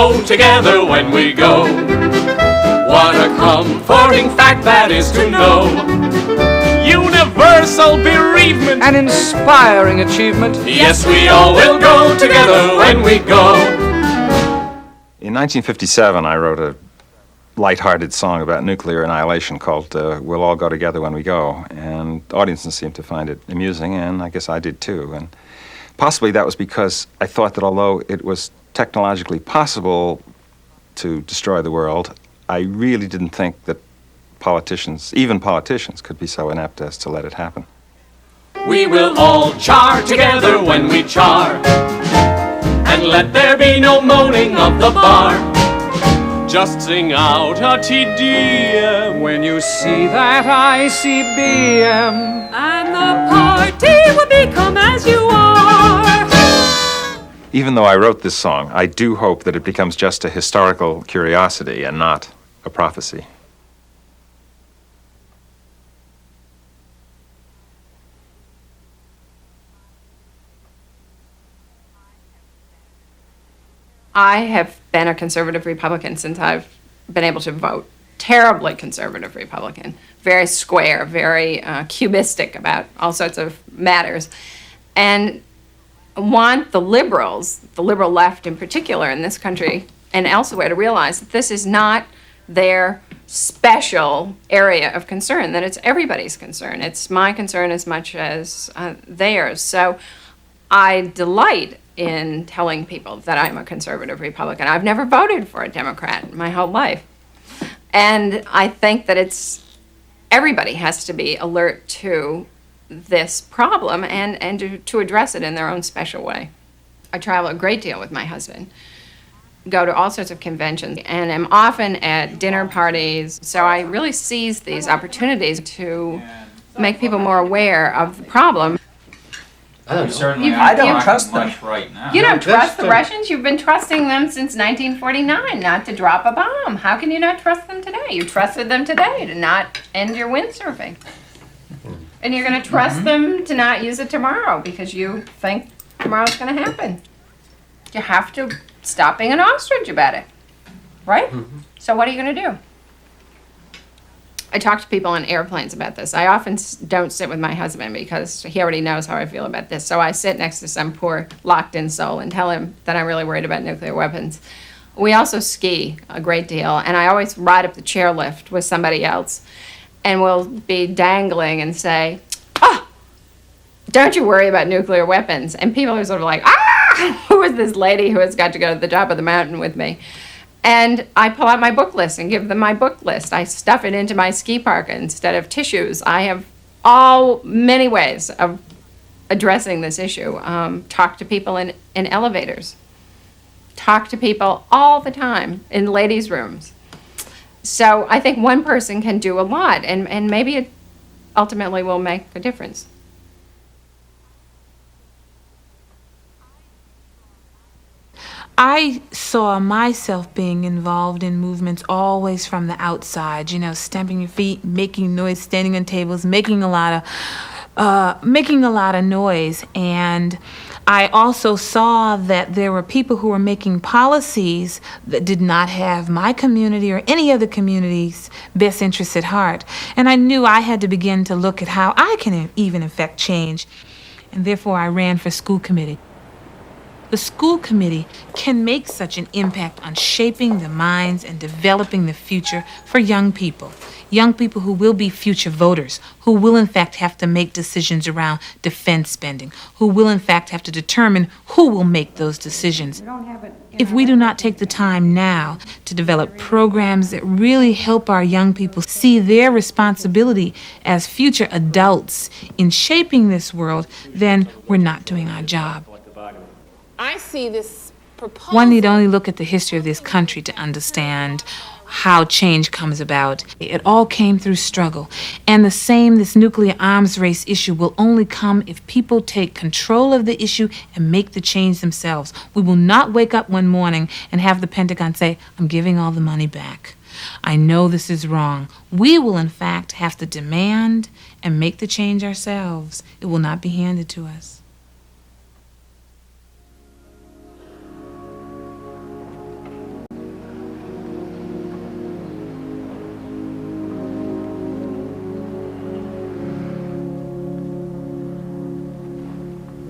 go together when we go. What a comforting fact that is to know. Universal bereavement, an inspiring achievement. Yes, we all will go together when we go. In 1957, I wrote a light-hearted song about nuclear annihilation called We'll All Go Together When We Go, and audiences seemed to find it amusing, and I guess I did too. And possibly that was because I thought that although it was technologically possible to destroy the world, I really didn't think that politicians, even politicians, could be so inept as to let it happen. We will all char together when we char, and let there be no moaning of the bar. Just sing out a T.D.M. when you see that ICBM, and the party will become as you are. Even though I wrote this song, I do hope that it becomes just a historical curiosity and not a prophecy. I have been a conservative Republican since I've been able to vote. Terribly conservative Republican. Very square, very cubistic about all sorts of matters. And want the liberals, the liberal left in particular in this country and elsewhere, to realize that this is not their special area of concern, that it's everybody's concern. It's my concern as much as theirs. So I delight in telling people that I'm a conservative Republican. I've never voted for a Democrat my whole life. And I think that everybody has to be alert to this problem and to address it in their own special way. I travel a great deal with my husband, go to all sorts of conventions, and am often at dinner parties. So I really seize these opportunities to make people more aware of the problem. Certainly, I don't trust them much right now. You don't trust the Russians? You've been trusting them since 1949 not to drop a bomb. How can you not trust them today? You trusted them today to not end your windsurfing. And you're going to trust them to not use it tomorrow because you think tomorrow's going to happen. You have to stop being an ostrich about it, right? So what are you going to do? I talk to people on airplanes about this. I often don't sit with my husband because he already knows how I feel about this. So I sit next to some poor locked-in soul and tell him that I'm really worried about nuclear weapons. We also ski a great deal, and I always ride up the chairlift with somebody else, and we'll be dangling and say, "Oh, don't you worry about nuclear weapons." And people are sort of like, "Ah, who is this lady who has got to go to the top of the mountain with me?" And I pull out my book list and give them my book list. I stuff it into my ski parka instead of tissues. I have many ways of addressing this issue. Talk to people in elevators. Talk to people all the time in ladies' rooms. So I think one person can do a lot, and maybe it ultimately will make a difference. I saw myself being involved in movements always from the outside, stamping your feet, making noise, standing on tables, making a lot of noise. And I also saw that there were people who were making policies that did not have my community or any other community's best interests at heart. And I knew I had to begin to look at how I can even affect change. And therefore I ran for school committee. The school committee can make such an impact on shaping the minds and developing the future for young people who will be future voters, who will in fact have to make decisions around defense spending, who will in fact have to determine who will make those decisions. If we do not take the time now to develop programs that really help our young people see their responsibility as future adults in shaping this world, then we're not doing our job. I see this proposal. One need only look at the history of this country to understand how change comes about. It all came through struggle. And this nuclear arms race issue will only come if people take control of the issue and make the change themselves. We will not wake up one morning and have the Pentagon say, "I'm giving all the money back. I know this is wrong." We will in fact have to demand and make the change ourselves. It will not be handed to us.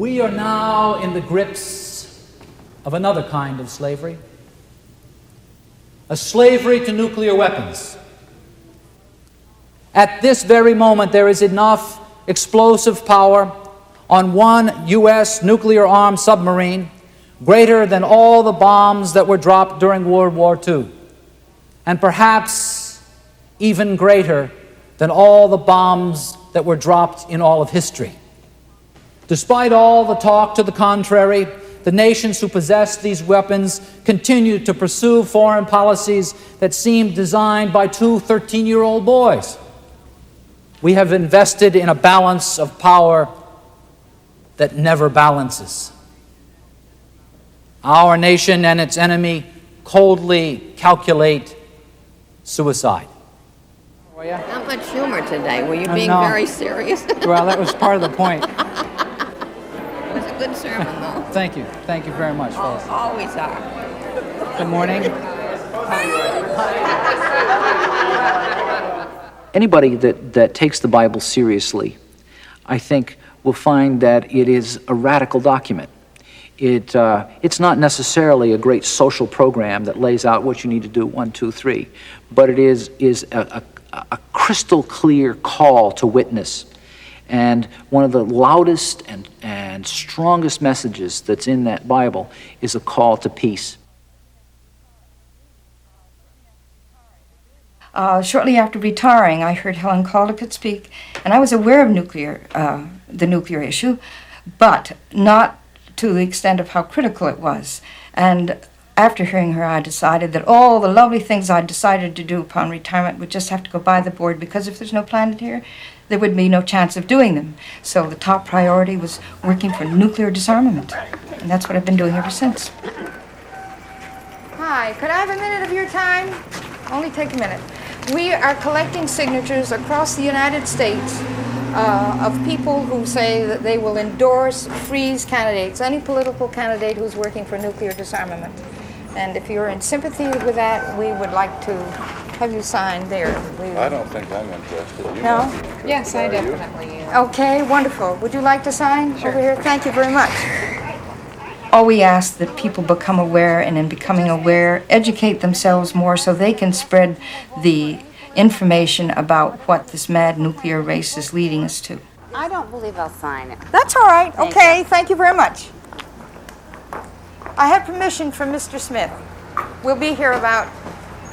We are now in the grips of another kind of slavery, a slavery to nuclear weapons. At this very moment, there is enough explosive power on one U.S. nuclear-armed submarine greater than all the bombs that were dropped during World War II, and perhaps even greater than all the bombs that were dropped in all of history. Despite all the talk to the contrary, the nations who possessed these weapons continued to pursue foreign policies that seemed designed by two 13-year-old boys. We have invested in a balance of power that never balances. Our nation and its enemy coldly calculate suicide. Not much humor today. Were you being No. very serious? Well, that was part of the point. It was a good sermon, though. Thank you. Thank you very much, Phyllis. Always are. Good morning. Anybody that takes the Bible seriously, I think, will find that it is a radical document. It's not necessarily a great social program that lays out what you need to do, 1, 2, 3, but it is a crystal clear call to witness. And one of the loudest and strongest messages that's in that Bible is a call to peace. Shortly after retiring, I heard Helen Caldicott speak, and I was aware of the nuclear issue, but not to the extent of how critical it was. And after hearing her, I decided that all the lovely things I decided to do upon retirement would just have to go by the board, because if there's no planet here, there would be no chance of doing them. So the top priority was working for nuclear disarmament, and that's what I've been doing ever since. Hi, could I have a minute of your time? Only take a minute. We are collecting signatures across the United States of people who say that they will endorse, freeze candidates, any political candidate who's working for nuclear disarmament. And if you're in sympathy with that, we would like to have you sign there. I don't think I'm interested. You No? might be interested. Yes, I Are you? definitely am. Okay, wonderful. Would you like to sign over here? Thank you very much. All we ask that people become aware, and in becoming aware, educate themselves more so they can spread the information about what this mad nuclear race is leading us to. I don't believe I'll sign it. That's all right. Thank Okay, you. thank you very much. I have permission from Mr. Smith. We'll be here about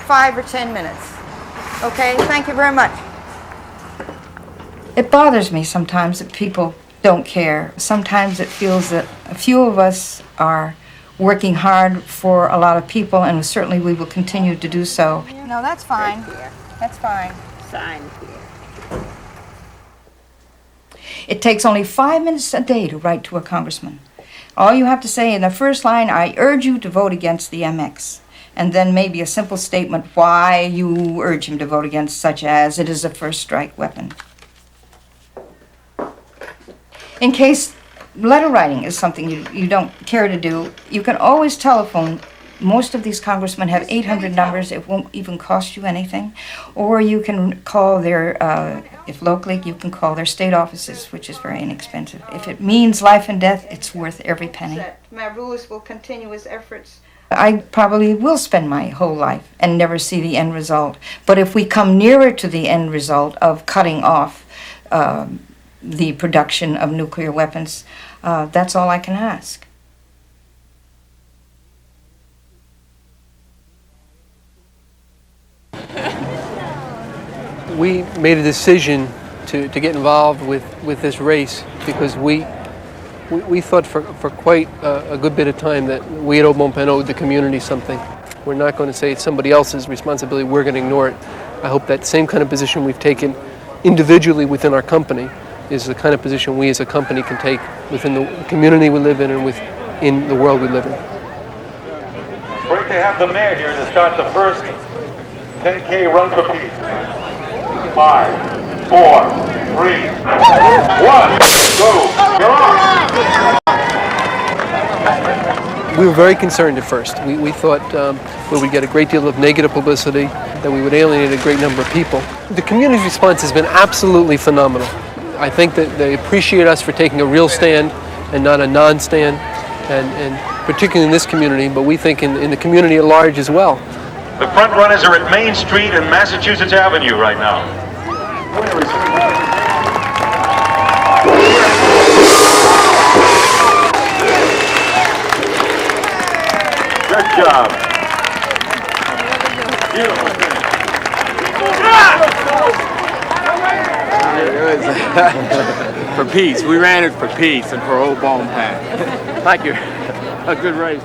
5 or 10 minutes. Okay, thank you very much. It bothers me sometimes that people don't care. Sometimes it feels that a few of us are working hard for a lot of people, and certainly we will continue to do so. No, that's fine. That's fine. Sign here. It takes only 5 minutes a day to write to a congressman. All you have to say in the first line, I urge you to vote against the MX. And then maybe a simple statement why you urge him to vote against, such as, it is a first strike weapon. In case letter writing is something you don't care to do, you can always telephone. Most of these congressmen have 800 numbers. It won't even cost you anything. Or you can call their, if locally, you can call their state offices, which is very inexpensive. If it means life and death, it's worth every penny. Maroulis will continue his efforts. I probably will spend my whole life and never see the end result. But if we come nearer to the end result of cutting off the production of nuclear weapons, that's all I can ask. We made a decision to get involved with this race because we thought for quite a good bit of time that we at Beaumont owed the community something. We're not going to say it's somebody else's responsibility, we're going to ignore it. I hope that same kind of position we've taken individually within our company is the kind of position we as a company can take within the community we live in and within the world we live in. Great to have the mayor here to start the first 10K run for peace. 5, 4, 3, 1, go! You're on! We were very concerned at first. We thought we would get a great deal of negative publicity, that we would alienate a great number of people. The community's response has been absolutely phenomenal. I think that they appreciate us for taking a real stand and not a non-stand, and particularly in this community, but we think in the community at large as well. The front runners are at Main Street and Massachusetts Avenue right now. Good job. Beautiful. For peace. We ran it for peace and for Old Bonpan. Thank you. A good race.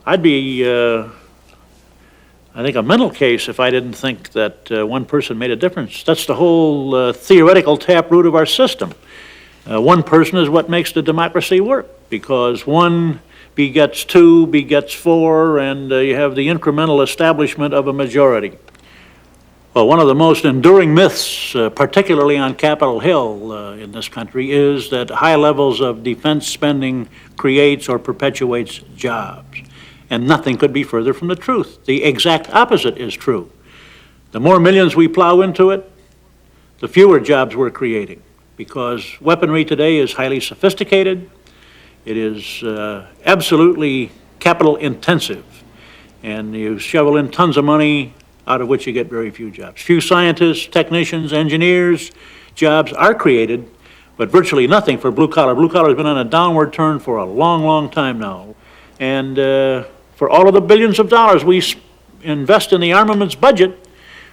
I'd be, I think, a mental case if I didn't think that one person made a difference. That's the whole theoretical taproot of our system. One person is what makes the democracy work, because one begets two, begets four, and you have the incremental establishment of a majority. Well, one of the most enduring myths, particularly on Capitol Hill in this country, is that high levels of defense spending creates or perpetuates jobs. And nothing could be further from the truth. The exact opposite is true. The more millions we plow into it, the fewer jobs we're creating, because weaponry today is highly sophisticated. It is absolutely capital intensive, and you shovel in tons of money out of which you get very few jobs. Few scientists, technicians, engineers, jobs are created, but virtually nothing for blue collar. Blue collar has been on a downward turn for a long, long time now. And for all of the billions of dollars we invest in the armaments budget,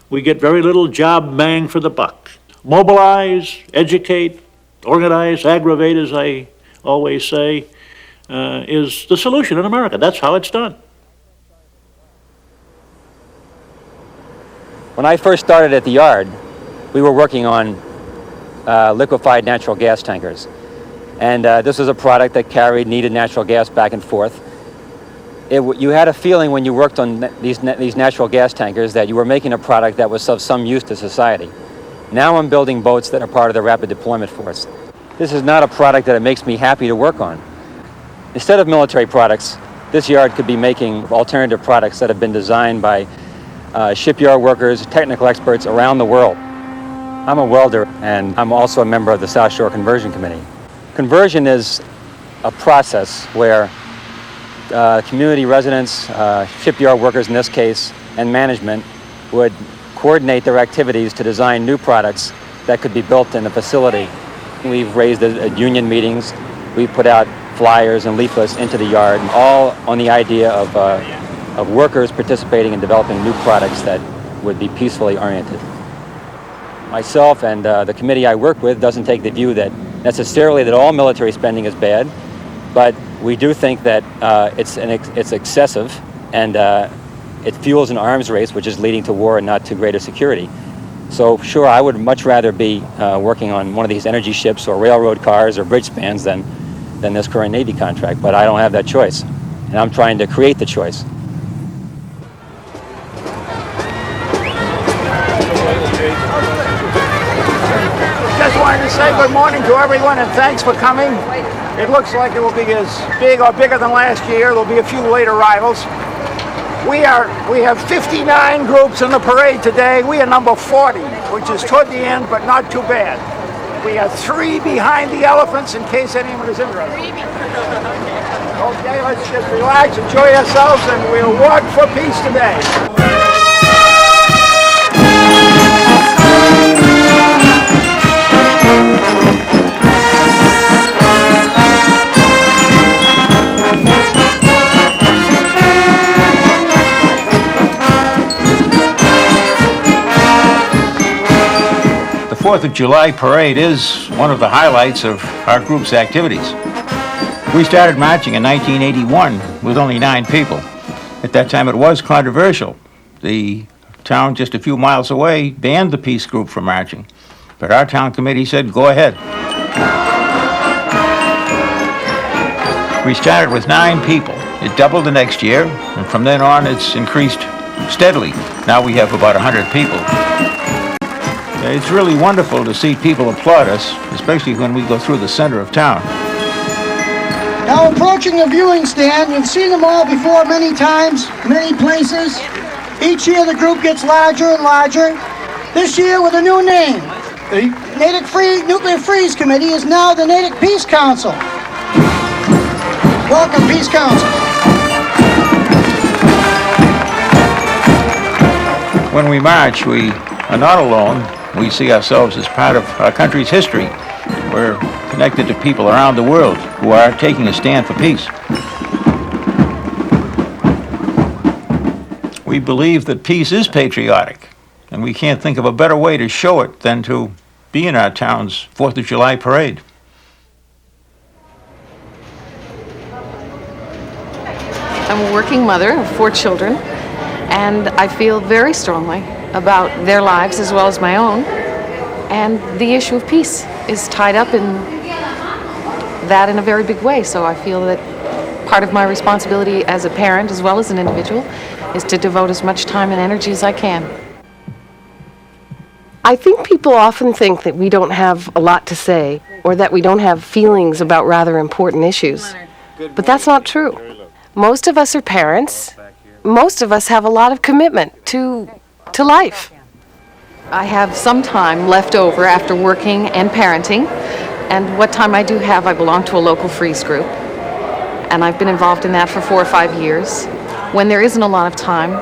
we get very little job bang for the buck. Mobilize, educate, organize, aggravate, as I always say, is the solution in America. That's how it's done. When I first started at the yard, we were working on liquefied natural gas tankers. And this was a product that carried needed natural gas back and forth. You had a feeling when you worked on these natural gas tankers that you were making a product that was of some use to society. Now I'm building boats that are part of the Rapid Deployment Force. This is not a product that it makes me happy to work on. Instead of military products, this yard could be making alternative products that have been designed by shipyard workers, technical experts around the world. I'm a welder, and I'm also a member of the South Shore Conversion Committee. Conversion is a process where community residents, shipyard workers in this case, and management would coordinate their activities to design new products that could be built in the facility. We've raised at union meetings, we've put out flyers and leaflets into the yard, all on the idea of workers participating in developing new products that would be peacefully oriented. Myself and the committee I work with doesn't take the view that necessarily that all military spending is bad, but we do think that it's excessive, and it fuels an arms race which is leading to war and not to greater security. So sure, I would much rather be working on one of these energy ships or railroad cars or bridge spans than this current Navy contract, but I don't have that choice, and I'm trying to create the choice. Just wanted to say good morning to everyone and thanks for coming. It looks like it will be as big or bigger than last year. There'll be a few late arrivals. We have 59 groups in the parade today. We are number 40, which is toward the end, but not too bad. We have 3 behind the elephants in case anyone is interested. Okay, let's just relax, enjoy ourselves, and we'll walk for peace today. The 4th of July parade is one of the highlights of our group's activities. We started marching in 1981 with only 9 people. At that time it was controversial. The town just a few miles away banned the peace group from marching, but our town committee said, go ahead. We started with 9 people. It doubled the next year, and from then on it's increased steadily. Now we have about 100 people. It's really wonderful to see people applaud us, especially when we go through the center of town. Now approaching the viewing stand, you've seen them all before many times, many places. Each year the group gets larger and larger. This year with a new name, the Natick Nuclear Freeze Committee is now the Natick Peace Council. Welcome, Peace Council. When we march, we are not alone. We see ourselves as part of our country's history. We're connected to people around the world who are taking a stand for peace. We believe that peace is patriotic, and we can't think of a better way to show it than to be in our town's 4th of July parade. I'm a working mother of 4 children, and I feel very strongly about their lives as well as my own. And the issue of peace is tied up in that in a very big way. So I feel that part of my responsibility as a parent as well as an individual is to devote as much time and energy as I can. I think people often think that we don't have a lot to say or that we don't have feelings about rather important issues. But that's not true. Most of us are parents. Most of us have a lot of commitment to life. I have some time left over after working and parenting, and what time I do have, I belong to a local freeze group, and I've been involved in that for 4 or 5 years. When there isn't a lot of time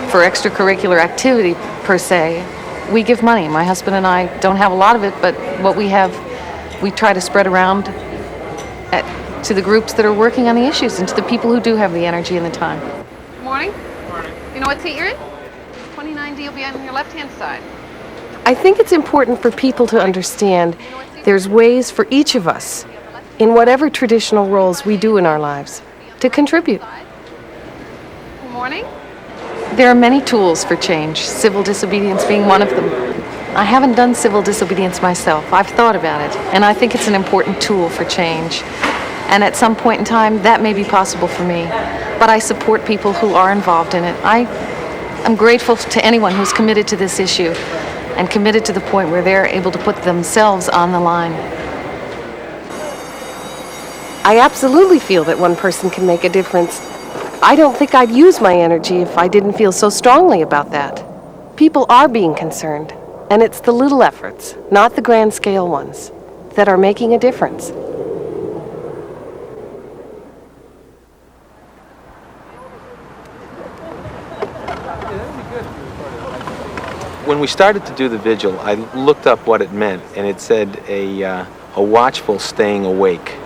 for extracurricular activity per se, we give money. My husband and I don't have a lot of it, but what we have, we try to spread around to the groups that are working on the issues and to the people who do have the energy and the time. Good morning. You know what seat you're in? 29D will be on your left-hand side. I think it's important for people to understand there's ways for each of us, in whatever traditional roles we do in our lives, to contribute. Good morning. There are many tools for change, civil disobedience being one of them. I haven't done civil disobedience myself. I've thought about it, and I think it's an important tool for change. And at some point in time, that may be possible for me. But I support people who are involved in it. I'm grateful to anyone who's committed to this issue and committed to the point where they're able to put themselves on the line. I absolutely feel that one person can make a difference. I don't think I'd use my energy if I didn't feel so strongly about that. People are being concerned, and it's the little efforts, not the grand scale ones, that are making a difference. When we started to do the vigil, I looked up what it meant, and it said a watchful staying awake.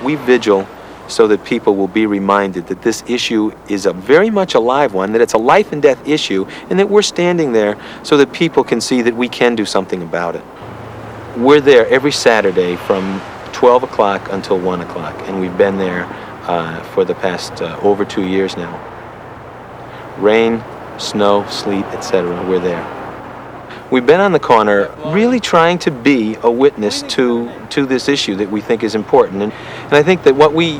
We vigil so that people will be reminded that this issue is a very much alive one, that it's a life and death issue, and that we're standing there so that people can see that we can do something about it. We're there every Saturday from 12 o'clock until 1 o'clock, and we've been there for the past over 2 years now. Rain, snow, sleet, etc., we're there. We've been on the corner really trying to be a witness to this issue that we think is important. And I think that what we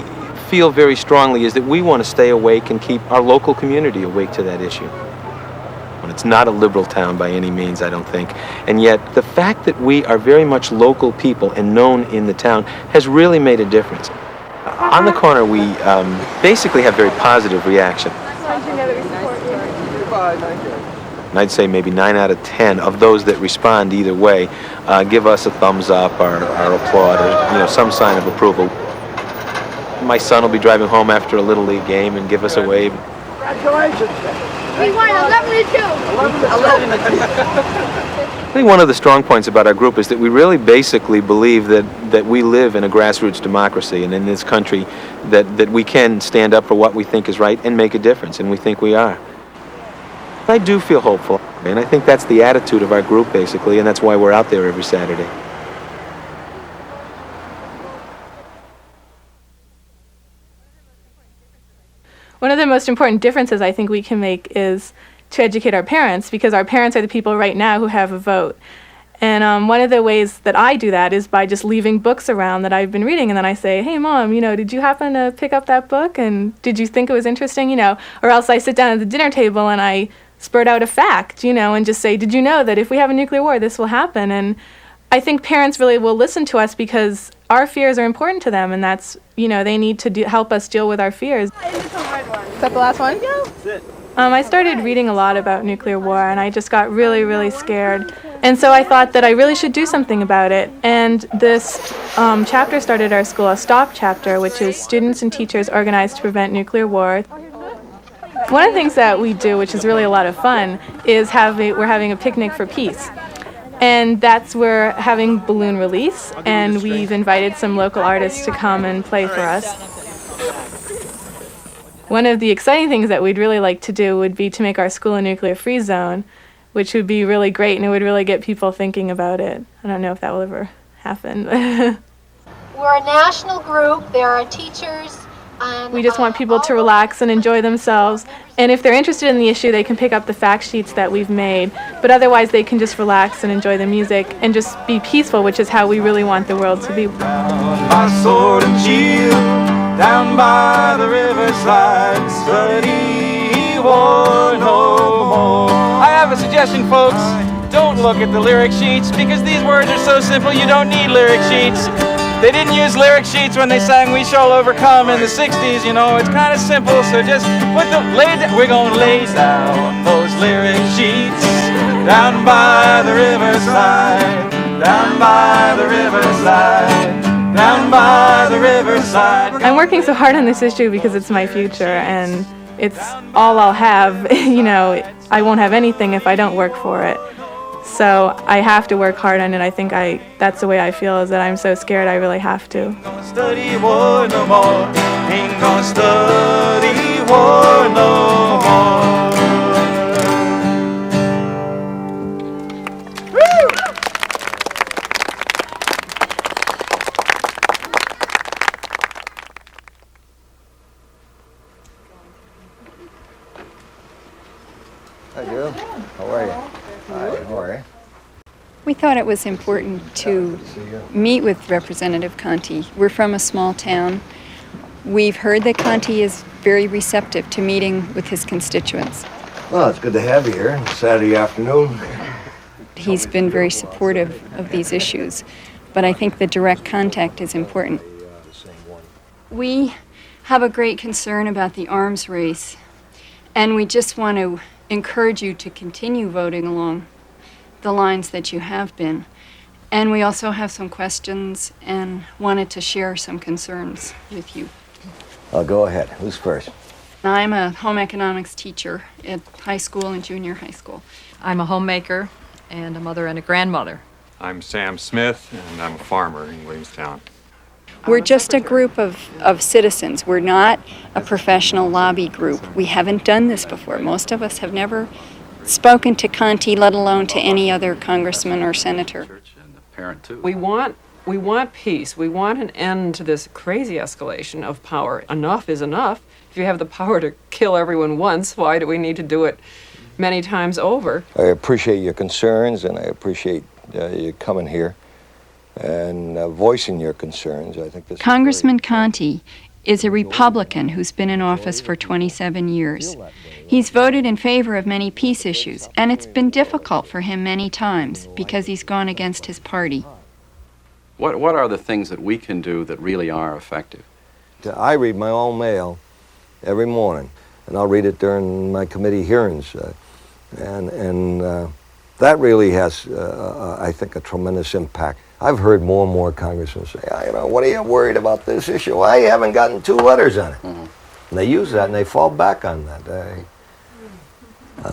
feel very strongly is that we want to stay awake and keep our local community awake to that issue. And it's not a liberal town by any means, I don't think. And yet the fact that we are very much local people and known in the town has really made a difference. On the corner, we basically have very positive reaction. And I'd say maybe 9 out of 10 of those that respond either way give us a thumbs up or applaud or some sign of approval. My son will be driving home after a Little League game and give us a wave. Congratulations. We won 11-2. 11-2. I think one of the strong points about our group is that we really basically believe that we live in a grassroots democracy, and in this country that we can stand up for what we think is right and make a difference, and we think we are. I do feel hopeful, and I think that's the attitude of our group, basically, and that's why we're out there every Saturday. One of the most important differences I think we can make is to educate our parents, because our parents are the people right now who have a vote. And one of the ways that I do that is by just leaving books around that I've been reading, and then I say, hey, Mom, did you happen to pick up that book? And did you think it was interesting? Or else I sit down at the dinner table and I spurt out a fact, and just say, did you know that if we have a nuclear war, this will happen? And I think parents really will listen to us because our fears are important to them, and that's, they need to help us deal with our fears. Is that the last one? I started reading a lot about nuclear war, and I just got really, really scared. And so I thought that I really should do something about it. And this chapter started at our school, a STOP chapter, which is Students and Teachers Organized to Prevent Nuclear War. One of the things that we do, which is really a lot of fun, is we're having a picnic for peace. And we're having balloon release, and we've invited some local artists to come and play for us. One of the exciting things that we'd really like to do would be to make our school a nuclear-free zone, which would be really great, and it would really get people thinking about it. I don't know if that will ever happen. We're a national group. There are teachers. We just want people to relax and enjoy themselves. And if they're interested in the issue, they can pick up the fact sheets that we've made. But otherwise, they can just relax and enjoy the music and just be peaceful, which is how we really want the world to be. My sword and shield down by the riverside, study war no more. I have a suggestion, folks. Don't look at the lyric sheets, because these words are so simple you don't need lyric sheets. They didn't use lyric sheets when they sang We Shall Overcome in the 60s, you know. It's kind of simple, so just we're gonna lay down those lyric sheets down by the riverside, down by the riverside, down by the riverside. I'm working so hard on this issue because it's my future, and it's all I'll have. You know, I won't have anything if I don't work for it. So I have to work hard on it. I think that's the way I feel, is that I'm so scared I really have to. Study war no more. Ain't gonna study war no more. Hi, Joe. How are you? Hi, how are you? We thought it was important to meet with Representative Conti. We're from a small town. We've heard that Conti is very receptive to meeting with his constituents. Well, it's good to have you here Saturday afternoon. He's been very supportive of these issues, but I think the direct contact is important. We have a great concern about the arms race, and we just want to encourage you to continue voting along the lines that you have been. And we also have some questions and wanted to share some concerns with you. I'll go ahead. Who's first? I'm a home economics teacher at high school and junior high school. I'm a homemaker and a mother and a grandmother. I'm Sam Smith, and I'm a farmer in Williamstown. We're just a group of citizens. We're not a professional lobby group. We haven't done this before. Most of us have never spoken to Conti, let alone to any other congressman or senator. We want peace. We want an end to this crazy escalation of power. Enough is enough. If you have the power to kill everyone once, why do we need to do it many times over? I appreciate your concerns, and I appreciate you coming here and voicing your concerns. I think this Congressman Conti is a Republican who's been in office for 27 years. He's voted in favor of many peace issues, and it's been difficult for him many times because he's gone against his party. What are the things that we can do that really are effective? I read my own mail every morning, and I'll read it during my committee hearings. And that really has, I think, a tremendous impact. I've heard more and more congressmen say, what are you worried about this issue? Well, I haven't gotten 2 letters on it. Mm-hmm. And they use that, and they fall back on that.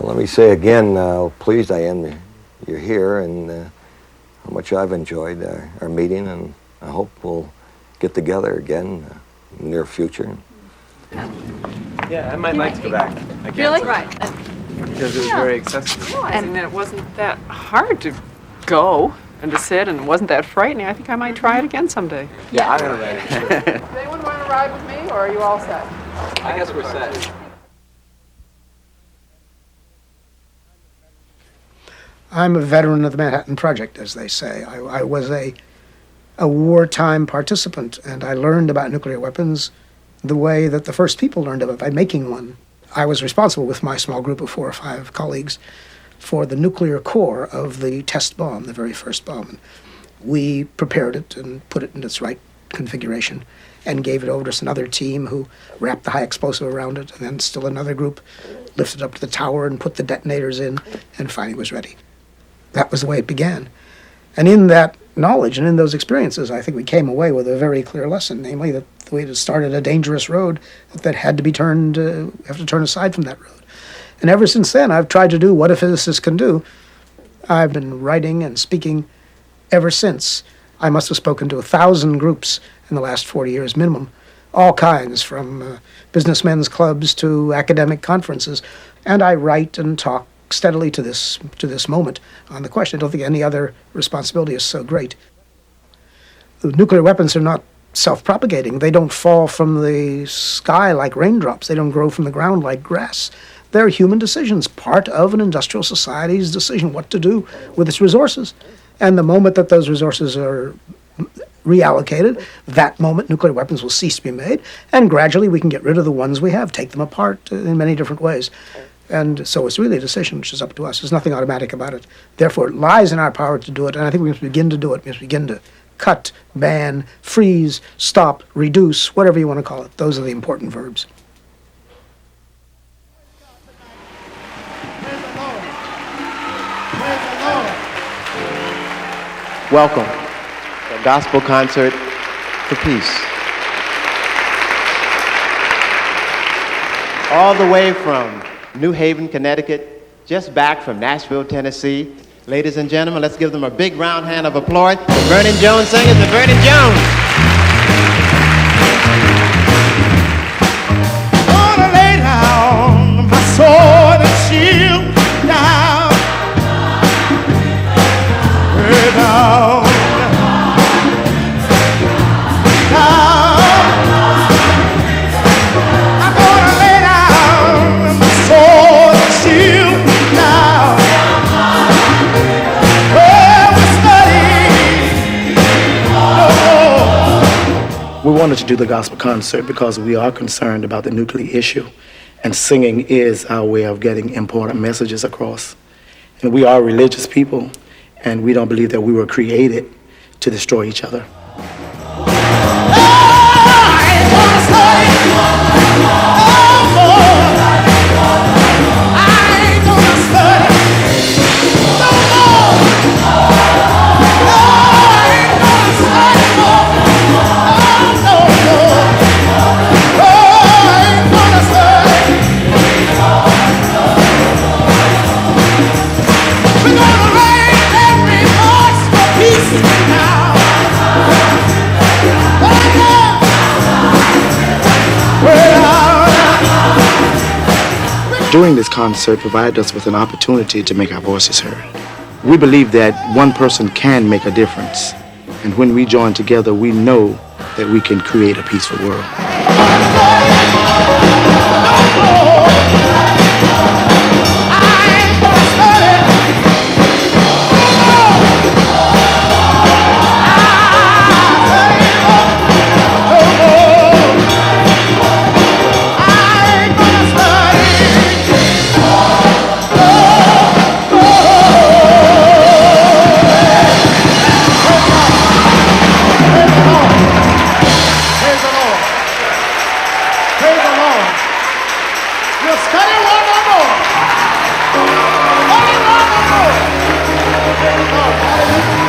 Let me say again how pleased I am that you're here, and how much I've enjoyed our meeting, and I hope we'll get together again in the near future. Yeah, I might like to go back. Really? Right. Because it was very accessible. And it wasn't that hard to go and to sit, and it wasn't that frightening. I think I might try it again someday. Yeah, I'm gonna ride it. Does anyone want to ride with me, or are you all set? I guess we're set. I'm a veteran of the Manhattan Project, as they say. I was a wartime participant, and I learned about nuclear weapons the way that the first people learned of it, by making one. I was responsible with my small group of 4 or 5 colleagues for the nuclear core of the test bomb, the very first bomb. We prepared it and put it in its right configuration and gave it over to another team who wrapped the high explosive around it, and then still another group lifted up to the tower and put the detonators in, and finally was ready. That was the way it began. And in that knowledge and in those experiences, I think we came away with a very clear lesson, namely that we had started a dangerous road that had to be turned, we have to turn aside from that road. And ever since then, I've tried to do what a physicist can do. I've been writing and speaking ever since. I must have spoken to 1,000 groups in the last 40 years minimum, all kinds, from businessmen's clubs to academic conferences. And I write and talk steadily to this moment on the question. I don't think any other responsibility is so great. The nuclear weapons are not self-propagating. They don't fall from the sky like raindrops. They don't grow from the ground like grass. They're human decisions, part of an industrial society's decision what to do with its resources. And the moment that those resources are reallocated, that moment nuclear weapons will cease to be made, and gradually we can get rid of the ones we have, take them apart in many different ways. And so it's really a decision which is up to us. There's nothing automatic about it. Therefore, it lies in our power to do it, and I think we must begin to do it. We must begin to cut, ban, freeze, stop, reduce, whatever you want to call it. Those are the important verbs. Welcome to a gospel concert for peace. All the way from New Haven, Connecticut, just back from Nashville, Tennessee. Ladies and gentlemen, let's give them a big round hand of applause. The Vernon Jones Singers, the Vernon Jones. Gonna lay down my sword and shield down, way down, down. I'm gonna lay down my sword and shield down. We wanted to do the gospel concert because we are concerned about the nuclear issue, and singing is our way of getting important messages across. And we are religious people, and we don't believe that we were created to destroy each other. Doing this concert provided us with an opportunity to make our voices heard. We believe that one person can make a difference, and when we join together, we know that we can create a peaceful world. Hallelujah.